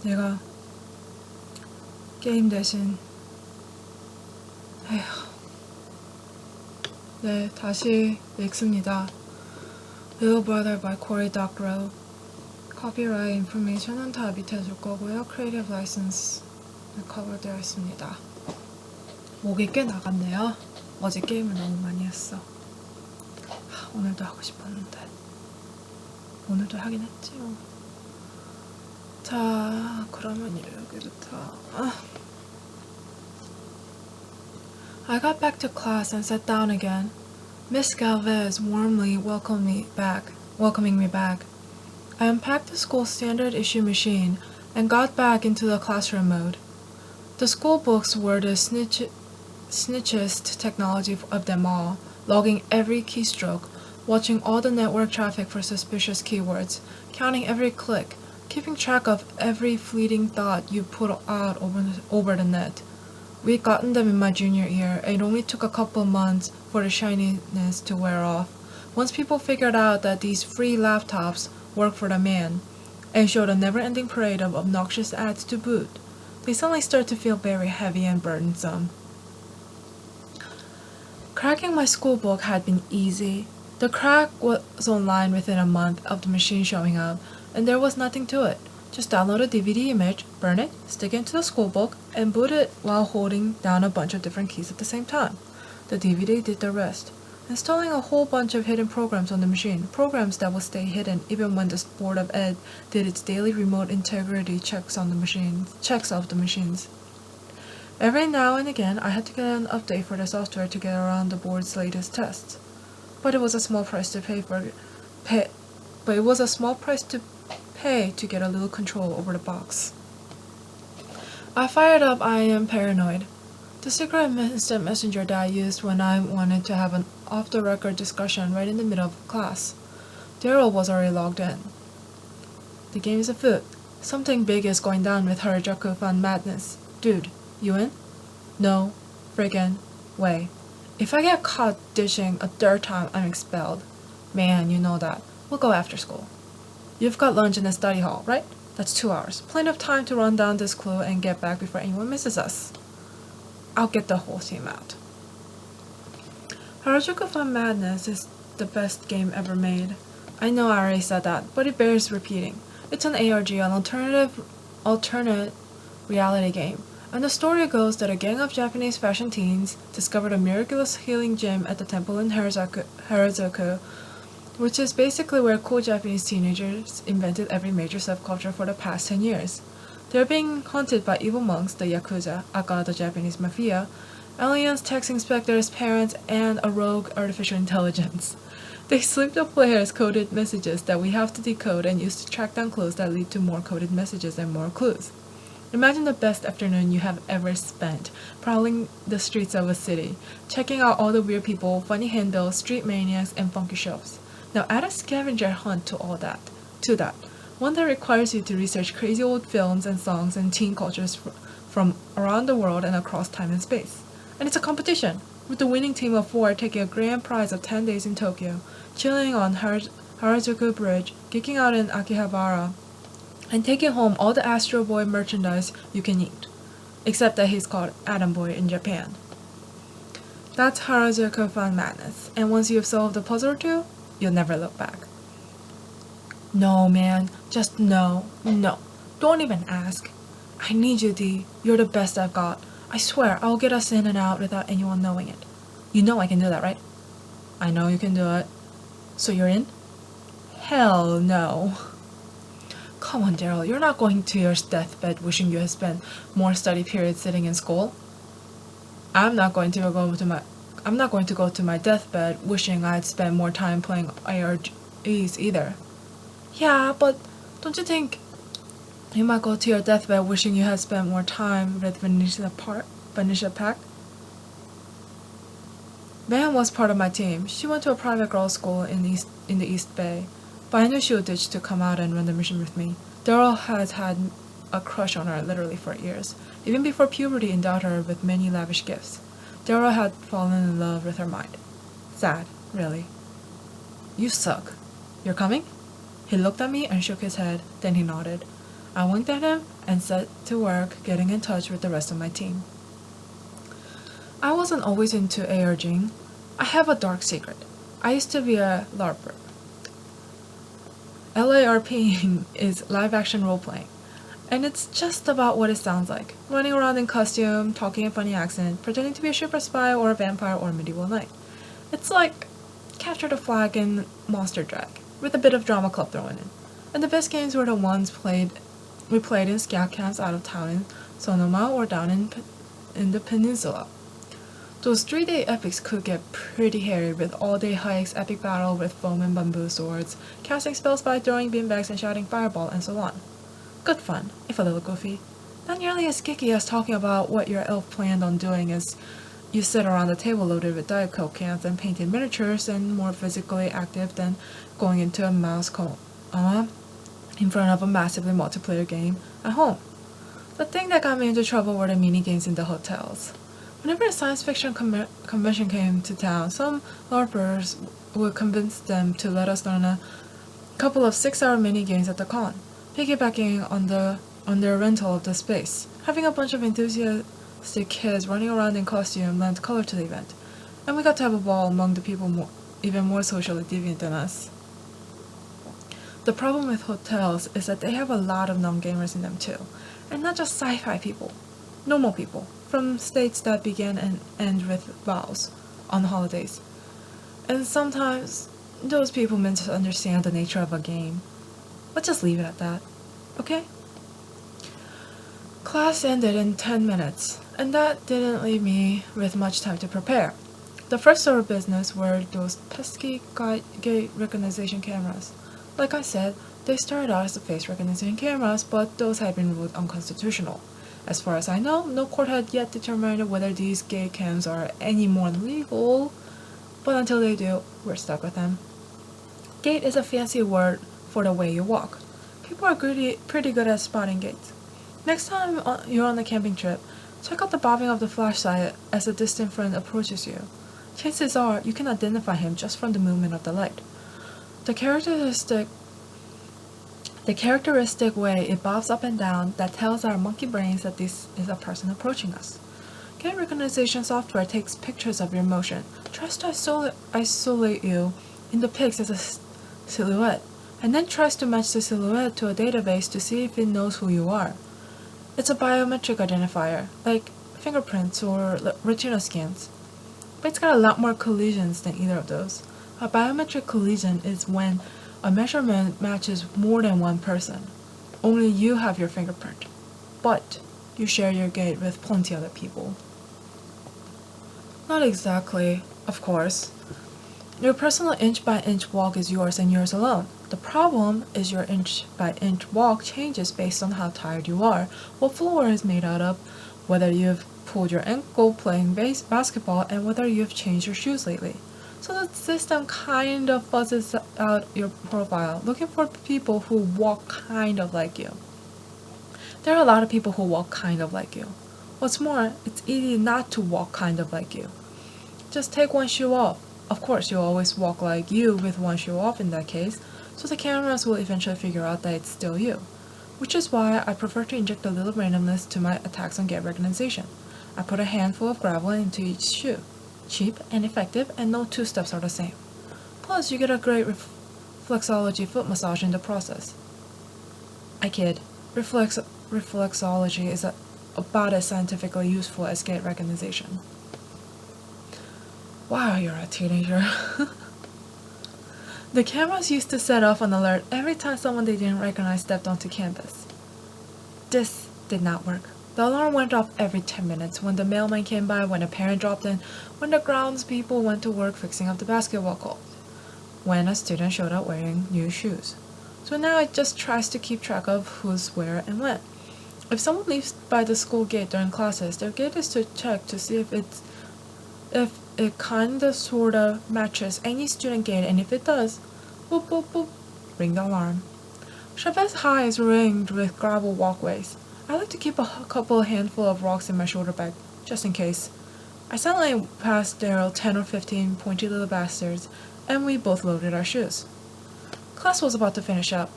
내가 게임 대신 에휴. 네, 다시 읽습니다. Little Brother by Cory Doctorow. Copyright information은 다 밑에 줄 거고요. Creative License 커버되어 있습니다. 목이 꽤 나갔네요. 어제 게임을 너무 많이 했어. 오늘도 하고 싶었는데 오늘도 하긴 했지요. 자, 그러면 여기부터 I got back to class and sat down again. Miss Galvez warmly welcoming me back. I unpacked the school's standard issue machine and got back into the classroom mode. The school books were the snitchiest technology of them all, logging every keystroke, watching all the network traffic for suspicious keywords, counting every click, keeping track of every fleeting thought you put out over the net. We'd gotten them in my junior year, and it only took a couple months for the shininess to wear off. Once people figured out that these free laptops work for the man, and showed a never-ending parade of obnoxious ads to boot, they suddenly started to feel very heavy and burdensome. Cracking my school book had been easy. The crack was online within a month of the machine showing up, and there was nothing to it. Just download a DVD image, burn it, stick it into the school book, and boot it while holding down a bunch of different keys at the same time. The DVD did the rest, installing a whole bunch of hidden programs on the machine, programs that would stay hidden even when the Board of Ed did its daily remote integrity checks of the machines. Every now and again, I had to get an update for the software to get around the board's latest tests. But it was a small price to pay to get a little control over the box. I fired up I Am Paranoid, the secret instant messenger that I used when I wanted to have an off-the-record discussion right in the middle of class. Daryl was already logged in. The game is afoot. Something big is going down with Harajuku Fun Madness. Dude, you in? No friggin' way. If I get caught dishing a third time, I'm expelled. Man, you know that. We'll go after school. You've got lunch in the study hall, right? That's 2 hours. Plenty of time to run down this clue and get back before anyone misses us. I'll get the whole team out. Harajuku Fun Madness is the best game ever made. I know I already said that, but it bears repeating. It's an ARG, an alternate reality game. And the story goes that a gang of Japanese fashion teens discovered a miraculous healing gym at the temple in Harajuku, which is basically where cool Japanese teenagers invented every major subculture for the past 10 years. They're being haunted by evil monks, the Yakuza, aka the Japanese mafia, aliens, tax inspectors, parents, and a rogue artificial intelligence. They slip the players coded messages that we have to decode and use to track down clues that lead to more coded messages and more clues. Imagine the best afternoon you have ever spent, prowling the streets of a city, checking out all the weird people, funny handbills, street maniacs, and funky shows. Now add a scavenger hunt to that, one that requires you to research crazy old films and songs and teen cultures from around the world and across time and space. And it's a competition, with the winning team of 4 taking a grand prize of 10 days in Tokyo, chilling on Harajuku Bridge, geeking out in Akihabara, and taking home all the Astro Boy merchandise you can eat, except that he's called Atom Boy in Japan. That's Harajuku Fun Madness, and once you've solved the puzzle or two, you'll never look back. No, man, just no. Don't even ask. I need you, D. You're the best I've got. I swear, I'll get us in and out without anyone knowing it. You know I can do that, right? I know you can do it. So you're in? Hell no. Come on, Daryl, you're not going to your deathbed wishing you had spent more study periods sitting in school. I'm not going to go to my deathbed wishing I'd spent more time playing ARGs either. Yeah, but don't you think you might go to your deathbed wishing you had spent more time with Venetia Pack? Van was part of my team. She went to a private girls' school in the East Bay, but I knew she would ditch to come out and run the mission with me. Daryl has had a crush on her literally for years. Even before puberty endowed her with many lavish gifts. Daryl had fallen in love with her mind. Sad, really. You suck. You're coming? He looked at me and shook his head, then he nodded. I winked at him and set to work getting in touch with the rest of my team. I wasn't always into ARGing. I have a dark secret. I used to be a LARPer. LARPing is live-action role-playing, and it's just about what it sounds like. Running around in costume, talking in funny accent, pretending to be a super spy or a vampire or a medieval knight. It's like Capture the Flag and Monster Drag, with a bit of drama club thrown in. And the best games were the ones we played in scout camps out of town in Sonoma or down in the peninsula. Those 3-day epics could get pretty hairy with all-day hikes, epic battle with foam and bamboo swords, casting spells by throwing beanbags and shouting fireball, and so on. Good fun, if a little goofy. Not nearly as geeky as talking about what your elf planned on doing as you sit around a table loaded with Diet Coke cans and painted miniatures, and more physically active than going into a mouse coma in front of a massively multiplayer game at home. The thing that got me into trouble were the mini-games in the hotels. Whenever a science fiction convention came to town, some LARPers would convince them to let us learn a couple of 6-hour mini-games at the con, piggybacking on their rental of the space. Having a bunch of enthusiastic kids running around in costume lent color to the event, and we got to have a ball among the people even more socially deviant than us. The problem with hotels is that they have a lot of non-gamers in them too, and not just sci-fi people, normal people, from states that begin and end with vowels on holidays. And sometimes those people misunderstand the nature of a game. Let's just leave it at that, okay? Class ended in 10 minutes, and that didn't leave me with much time to prepare. The first order of business were those pesky gait recognition cameras. Like I said, they started out as the face recognition cameras, but those had been ruled unconstitutional. As far as I know, no court had yet determined whether these gate cams are any more legal, but until they do, we're stuck with them. Gait is a fancy word for the way you walk. People are pretty good at spotting gaits. Next time you're on a camping trip, check out the bobbing of the flashlight as a distant friend approaches you. Chances are you can identify him just from the movement of the light. The characteristic way it bobs up and down that tells our monkey brains that this is a person approaching us. Gait recognition software takes pictures of your motion, tries to isolate you in the pics as a silhouette, and then tries to match the silhouette to a database to see if it knows who you are. It's a biometric identifier, like fingerprints or retina scans. But it's got a lot more collisions than either of those. A biometric collision is when a measurement matches more than one person. Only you have your fingerprint, but you share your gait with plenty other people. Not exactly, of course. Your personal inch-by-inch walk is yours and yours alone. The problem is your inch-by-inch walk changes based on how tired you are, what floor is made out of, whether you've pulled your ankle playing basketball, and whether you've changed your shoes lately. So the system kind of fuzzes out your profile, looking for people who walk kind of like you. There are a lot of people who walk kind of like you. What's more, it's easy not to walk kind of like you. Just take one shoe off. Of course, you'll always walk like you with one shoe off in that case, so the cameras will eventually figure out that it's still you. Which is why I prefer to inject a little randomness to my attacks on gait recognition. I put a handful of gravel into each shoe. Cheap and effective, and no two steps are the same. Plus, you get a great reflexology foot massage in the process. I kid. Reflexology is about as scientifically useful as gait recognition. Wow, you're a teenager. The cameras used to set off an alert every time someone they didn't recognize stepped onto campus. This did not work. The alarm went off every 10 minutes when the mailman came by, when a parent dropped in, when the grounds people went to work fixing up the basketball court, when a student showed up wearing new shoes. So now it just tries to keep track of who's where and when. If someone leaves by the school gate during classes, their gate is to check to see if it kinda sorta matches any student gate, and if it does, boop boop boop, ring the alarm. Chavez High is ringed with gravel walkways. I like to keep a couple handful of rocks in my shoulder bag, just in case. I suddenly passed Daryl 10 or 15 pointy little bastards, and we both loaded our shoes. Class was about to finish up,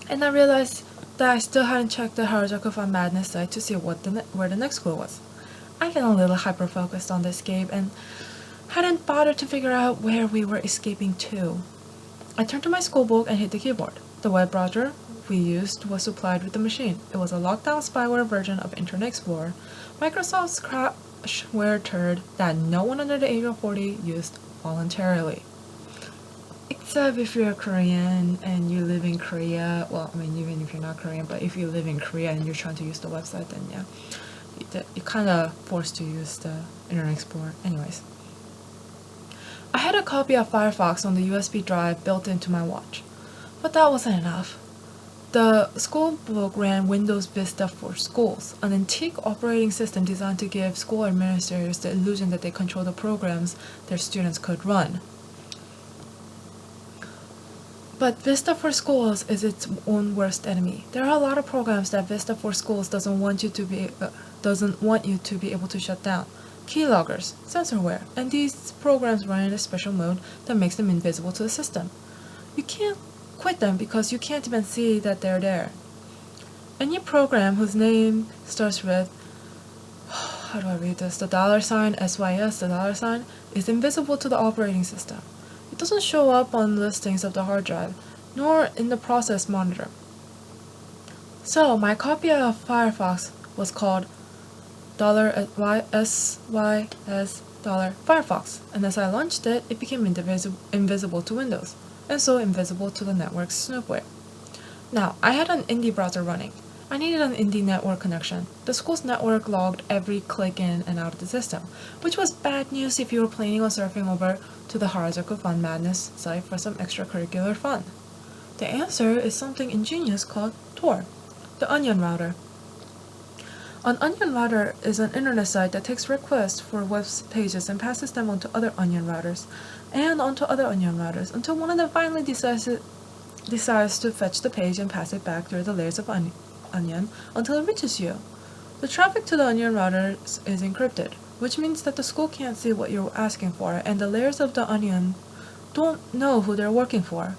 and I realized that I still hadn't checked the Harajuku Fun Madness site to see where the next school was. I've been a little hyper-focused on this game and hadn't bothered to figure out where we were escaping to. I turned to my schoolbook and hit the keyboard. The web browser we used was supplied with the machine. It was a lockdown spyware version of Internet Explorer, Microsoft's crashware turd that no one under the age of 40 used voluntarily. Except if you're Korean and you live in Korea, well, I mean, even if you're not Korean, but if you live in Korea and you're trying to use the website, then yeah, you're kind of forced to use the Internet Explorer. Anyways, I had a copy of Firefox on the USB drive built into my watch, but that wasn't enough. The school book ran Windows Vista for Schools, an antique operating system designed to give school administrators the illusion that they control the programs their students could run. But Vista for Schools is its own worst enemy. There are a lot of programs that Vista for Schools doesn't want you to be able to shut down. Keyloggers, censorware, and these programs run in a special mode that makes them invisible to the system. You can't quit them because you can't even see that they're there. Any program whose name starts with, how do I read this, the $sign, SYS, the $sign, is invisible to the operating system. It doesn't show up on listings of the hard drive, nor in the process monitor. So my copy of Firefox was called $SYS Firefox, and as I launched it, it became invisible to Windows, and so invisible to the network's snoopware. Now, I had an indie browser running. I needed an indie network connection. The school's network logged every click in and out of the system, which was bad news if you were planning on surfing over to the Harajuku Fun Madness site for some extracurricular fun. The answer is something ingenious called Tor, the Onion Router. An Onion Router is an internet site that takes requests for web pages and passes them onto other Onion Routers, and onto other Onion Routers, until one of them finally decides to fetch the page and pass it back through the layers of onion until it reaches you. The traffic to the Onion Routers is encrypted, which means that the school can't see what you're asking for, and the layers of the onion don't know who they're working for.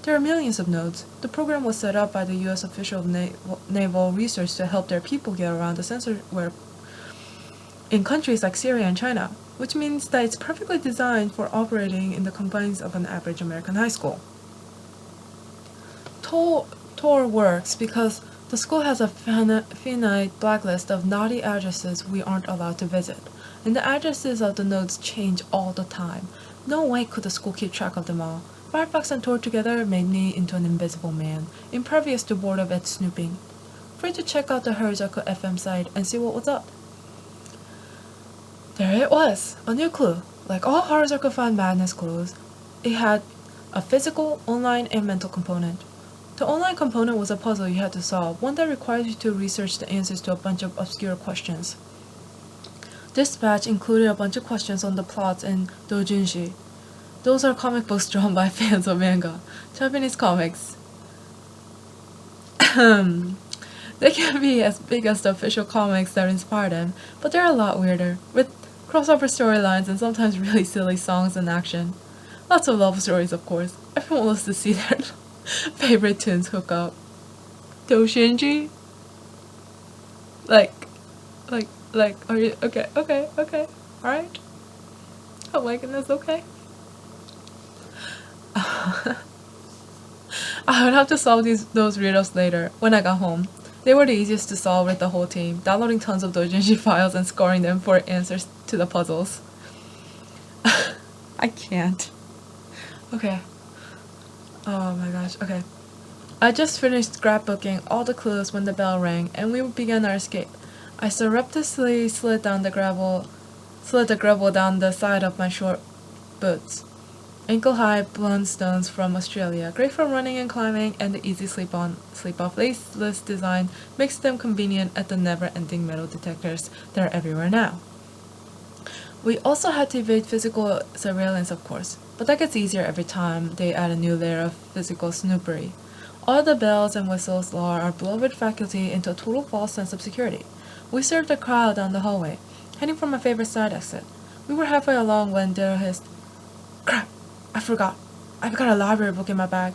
There are millions of nodes. The program was set up by the U.S. official of naval research to help their people get around the censorware in countries like Syria and China, which means that it's perfectly designed for operating in the confines of an average American high school. Tor works because the school has a finite blacklist of naughty addresses we aren't allowed to visit, and the addresses of the nodes change all the time. No way could the school keep track of them all. Firefox and Tor together made me into an invisible man, impervious to Board of Ed snooping. Free to check out the Harajuku FM site and see what was up. There it was, a new clue. Like all Harajuku Fun Madness clues, it had a physical, online, and mental component. The online component was a puzzle you had to solve, one that required you to research the answers to a bunch of obscure questions. This batch included a bunch of questions on the plots in doujinshi. Those are comic books drawn by fans of manga, Japanese comics. They can be as big as the official comics that inspire them, but they're a lot weirder, with crossover storylines and sometimes really silly songs and action. Lots of love stories, of course. Everyone wants to see their favorite tunes hook up. Doujinshi? Like, are you, okay, alright? Oh my goodness, okay. I would have to solve those riddles later, when I got home. They were the easiest to solve with the whole team, downloading tons of doujinshi files and scoring them for answers to the puzzles. I can't. Okay. Oh my gosh, okay. I just finished scrapbooking all the clues when the bell rang, and we began our escape. I surreptitiously slid the gravel down the side of my short boots. Ankle-high blunt stones from Australia, great for running and climbing, and the easy sleep-off laceless design makes them convenient at the never-ending metal detectors that are everywhere now. We also had to evade physical surveillance, of course, but that gets easier every time they add a new layer of physical snoopery. All the bells and whistles lull our beloved faculty into a total false sense of security. We served the crowd down the hallway, heading for my favorite side exit. We were halfway along when Darrow hissed, "Crap! I forgot. I've got a library book in my bag."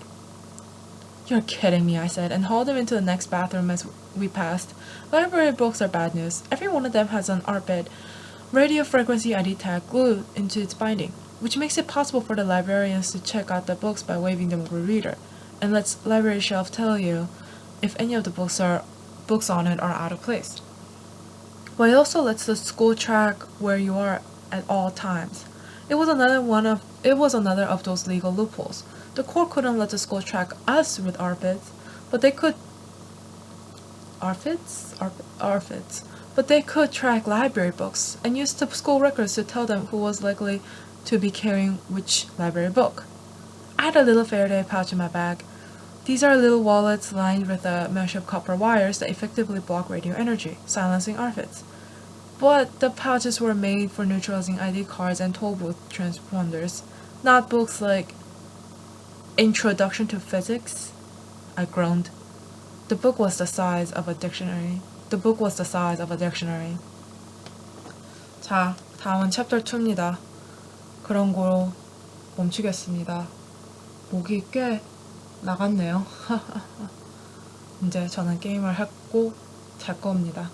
You're kidding me, I said, and hauled him into the next bathroom as we passed. Library books are bad news. Every one of them has an ARPID, radio frequency ID tag, glued into its binding, which makes it possible for the librarians to check out the books by waving them over a reader, and lets library shelf tell you if any of the books on it are out of place. But it also lets the school track where you are at all times. It was another of those legal loopholes. The court couldn't let the school track us with ARPIDs, but they could but they could track library books and use the school records to tell them who was likely to be carrying which library book. I had a little Faraday pouch in my bag. These are little wallets lined with a mesh of copper wires that effectively block radio energy, silencing ARPIDs. But the pouches were made for neutralizing ID cards and toll booth transponders, not books like Introduction to Physics. I groaned. The book was the size of a dictionary. 자, 다음은 챕터 2입니다. 그런 거로 멈추겠습니다. 목이 꽤 나갔네요. 이제 저는 게임을 했고 잘 겁니다.